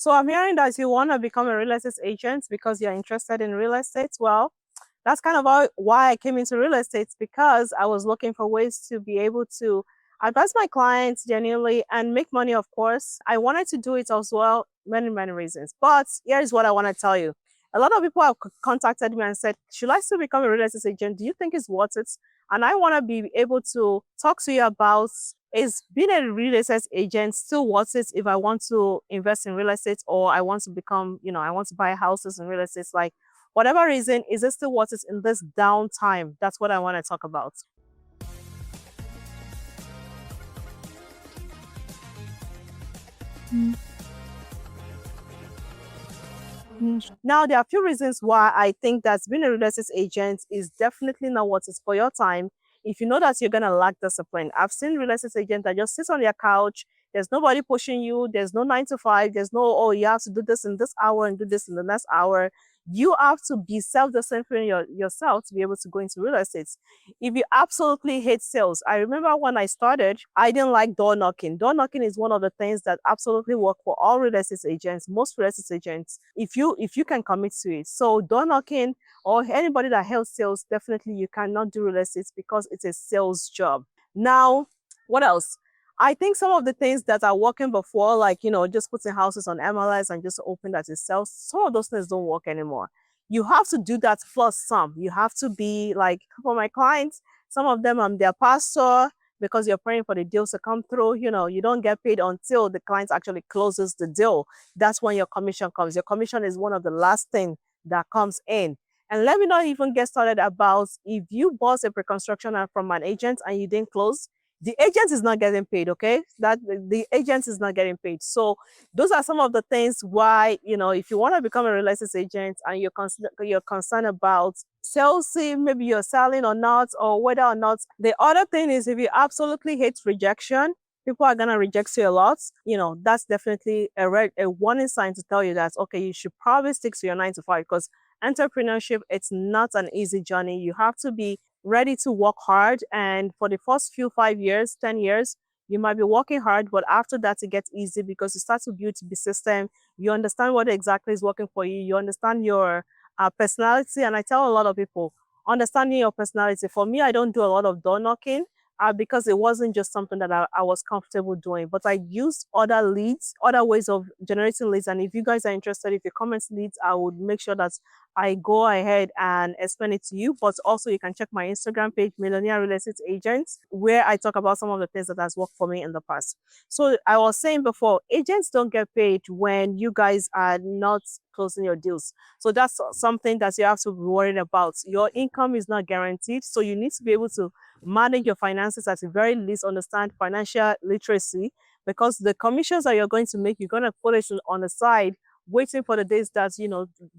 So I'm hearing that you want to become a real estate agent because you're interested in real estate. Well, that's kind of why I came into real estate, because I was looking for ways to be able to advise my clients genuinely and make money, of course. I wanted to do it as well, many, many reasons. But here's what I want to tell you. A lot of people have contacted me and said, should I still become a real estate agent? Do you think it's worth it? And I want to be able to talk to you about, is being a real estate agent still worth it if I want to invest in real estate, or I want to become, I want to buy houses in real estate? Like, whatever reason, is it still worth it in this downtime? That's what I want to talk about. Now, there are a few reasons why I think that being a real estate agent is definitely not worth it for your time. If you know that you're going to lack discipline, I've seen real estate agents that just sit on their couch. There's nobody pushing you. There's no 9 to 5. There's no, oh, you have to do this in this hour and do this in the next hour. You have to be self-disciplined yourself to be able to go into real estate. If you absolutely hate sales, I remember when I started, I didn't like door knocking. Door knocking is one of the things that absolutely work for all real estate agents, most real estate agents, if you can commit to it. So door knocking, or anybody that hates sales, definitely you cannot do real estate because it's a sales job. Now, what else? I think some of the things that are working before, like, just putting houses on MLS and just open that it sells, some of those things don't work anymore. You have to do that plus some. You have to be like, for my clients, some of them, I'm their pastor, because you're praying for the deals to come through. You don't get paid until the client actually closes the deal. That's when your commission comes. Your commission is one of the last thing that comes in. And let me not even get started about, if you bought a pre-construction from an agent and you didn't close, the agent is not getting paid, okay? That the agent is not getting paid. So those are some of the things why, if you want to become a real estate agent and you're concerned about sales, maybe you're selling or not, or whether or not. The other thing is, if you absolutely hate rejection, people are gonna reject you a lot. That's definitely a warning sign to tell you that, okay, you should probably stick to your 9 to 5, because entrepreneurship, it's not an easy journey. You have to be ready to work hard. And for the first few 5 years, 10 years, you might be working hard, but after that, it gets easy because you start to build the system. You understand what exactly is working for you. You understand your personality. And I tell a lot of people, understanding your personality. For me, I don't do a lot of door knocking. Because it wasn't just something that I was comfortable doing, but I used other leads, other ways of generating leads. And if you guys are interested, if you comment leads, I would make sure that I go ahead and explain it to you. But also you can check my Instagram page, Millionaire Real Estate Agents, where I talk about some of the things that has worked for me in the past. So I was saying before, agents don't get paid when you guys are not closing your deals. So that's something that you have to be worried about. Your income is not guaranteed. So you need to be able to manage your finances, at the very least understand financial literacy, because the commissions that you're going to make, you're going to put it on the side, waiting for the days that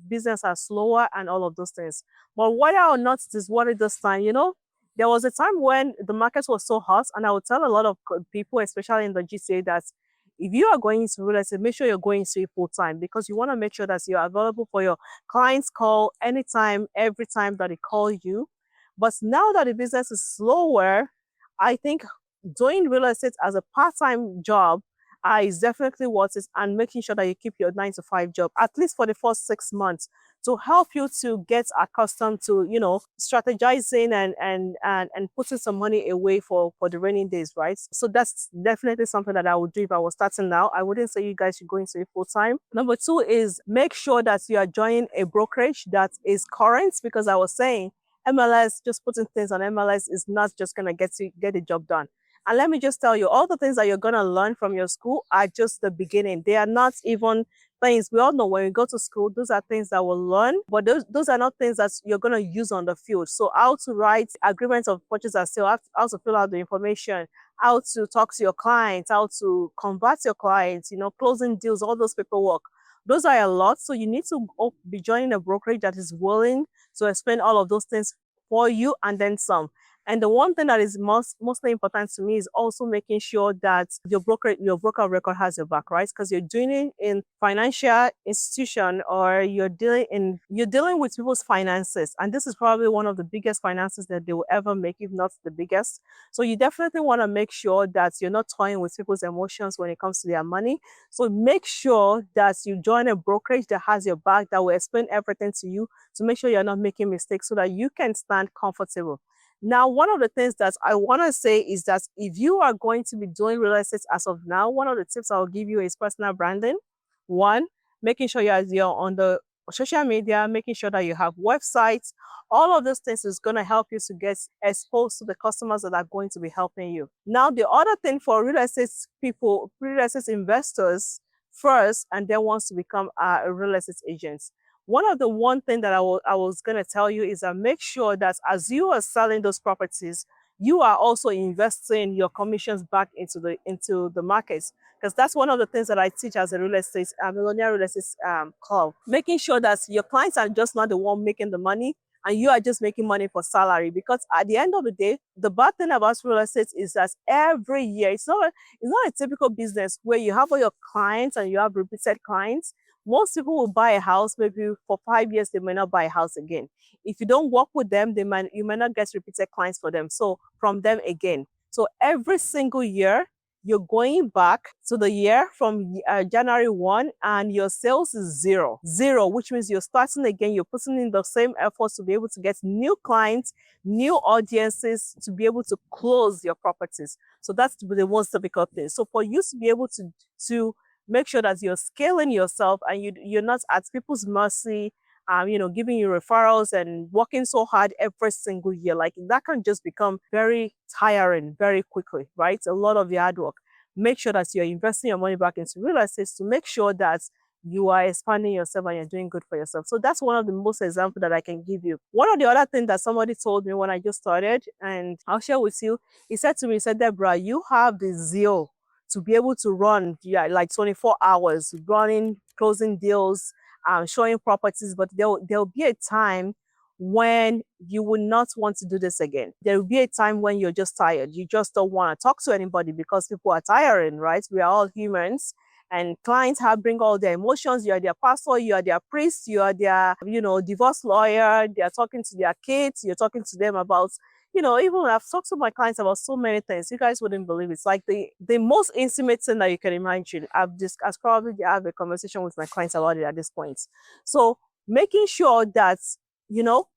business are slower and all of those things. But whether or not it is worth it this time, there was a time when the market was so hot, and I would tell a lot of people, especially in the GTA, that if you are going into real estate, make sure you're going to it full time, because you want to make sure that you're available for your clients' call anytime, every time that they call you. But now that the business is slower, I think doing real estate as a part-time job is definitely worth it, and making sure that you keep your 9 to 5 job, at least for the first 6 months, to help you to get accustomed to, strategizing and putting some money away for the raining days, right? So that's definitely something that I would do if I was starting now. I wouldn't say you guys should go into it full time. Number two is, make sure that you are joining a brokerage that is current, because I was saying MLS, just putting things on MLS is not just going to get the job done. And let me just tell you, all the things that you're going to learn from your school are just the beginning. They are not even things. We all know when we go to school, those are things that we'll learn, but those are not things that you're going to use on the field. So how to write agreements of purchase and sale, how to fill out the information, how to talk to your clients, how to convert your clients, closing deals, all those paperwork. Those are a lot. So you need to be joining a brokerage that is willing to explain all of those things for you, and then some. And the one thing that is mostly important to me is also making sure that your broker record has your back, right? Because you're doing it in financial institution, or you're dealing with people's finances, and this is probably one of the biggest finances that they will ever make, if not the biggest. So you definitely want to make sure that you're not toying with people's emotions when it comes to their money. So make sure that you join a brokerage that has your back, that will explain everything to you, to make sure you're not making mistakes, so that you can stand comfortable. Now, one of the things that I want to say is that if you are going to be doing real estate as of now, one of the tips I'll give you is personal branding. One, making sure you're on the social media, making sure that you have websites. All of those things is going to help you to get exposed to the customers that are going to be helping you. Now, the other thing for real estate people, real estate investors first, and then wants to become a real estate agent. One thing that I was going to tell you is that make sure that as you are selling those properties, you are also investing your commissions back into the markets, because that's one of the things that I teach as a millionaire real estate club. Making sure that your clients are just not the one making the money, and you are just making money for salary. Because at the end of the day, the bad thing about real estate is that every year, it's not a typical business where you have all your clients and you have repeated clients. Most people will buy a house, maybe for 5 years, they may not buy a house again. If you don't work with them, you might not get repeated clients for them. So from them again. So every single year, you're going back to the year from January 1, and your sales is zero. Zero, which means you're starting again. You're putting in the same efforts to be able to get new clients, new audiences, to be able to close your properties. So that's the most difficult thing. So for you to be able to make sure that you're scaling yourself, and you're not at people's mercy, giving you referrals and working so hard every single year. Like, that can just become very tiring very quickly, right? A lot of the hard work. Make sure that you're investing your money back into real estate to make sure that you are expanding yourself and you're doing good for yourself. So that's one of the most examples that I can give you. One of the other things that somebody told me when I just started, and I'll share with you, he said to me, he said, Deborah, you have the zeal to be able to run, yeah, like 24 hours, running, closing deals, showing properties, but there'll be a time when you will not want to do this again. There will be a time when you're just tired. You just don't want to talk to anybody because people are tiring, right? We are all humans. And clients bring all their emotions. You are their pastor, you are their priest, you are their, divorce lawyer. They are talking to their kids. You're talking to them about, even when I've talked to my clients about so many things, you guys wouldn't believe it. It's like the most intimate thing that you can imagine. I've probably have a conversation with my clients about it at this point. So making sure that,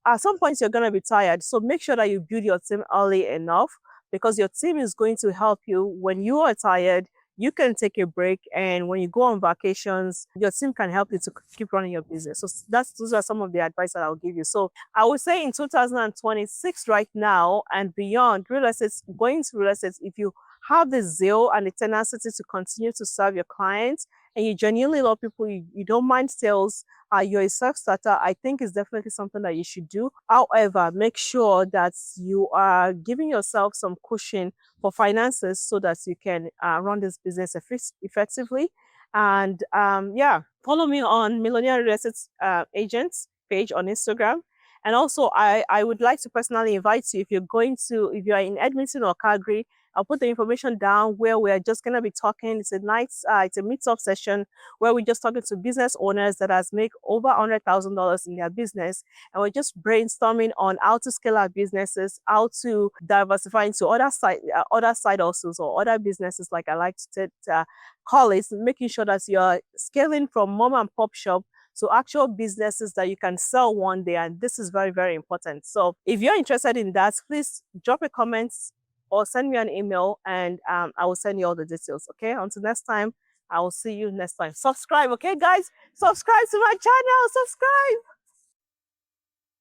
at some point you're going to be tired. So make sure that you build your team early enough, because your team is going to help you when you are tired. You can take a break, and when you go on vacations, your team can help you to keep running your business. So those are some of the advice that I'll give you. So I would say in 2026 right now and beyond, going to real estate, if you have the zeal and the tenacity to continue to serve your clients, and you genuinely love people, you don't mind sales, you're a self-starter, I think it's definitely something that you should do. However, make sure that you are giving yourself some cushion for finances so that you can run this business effectively. And follow me on Millionaire Real Estate Agents page on Instagram. And also, I would like to personally invite you, if you are in Edmonton or Calgary, I'll put the information down where we're just going to be talking. It's a meet-up session where we're just talking to business owners that has made over $100,000 in their business. And we're just brainstorming on how to scale our businesses, how to diversify into other side hustles or other businesses, like I like to call it, making sure that you're scaling from mom and pop shop to actual businesses that you can sell one day. And this is very, very important. So if you're interested in that, please drop a comment or send me an email, and I will send you all the details. Okay, until next time, I will see you next time. Subscribe, okay, guys? Subscribe to my channel. Subscribe.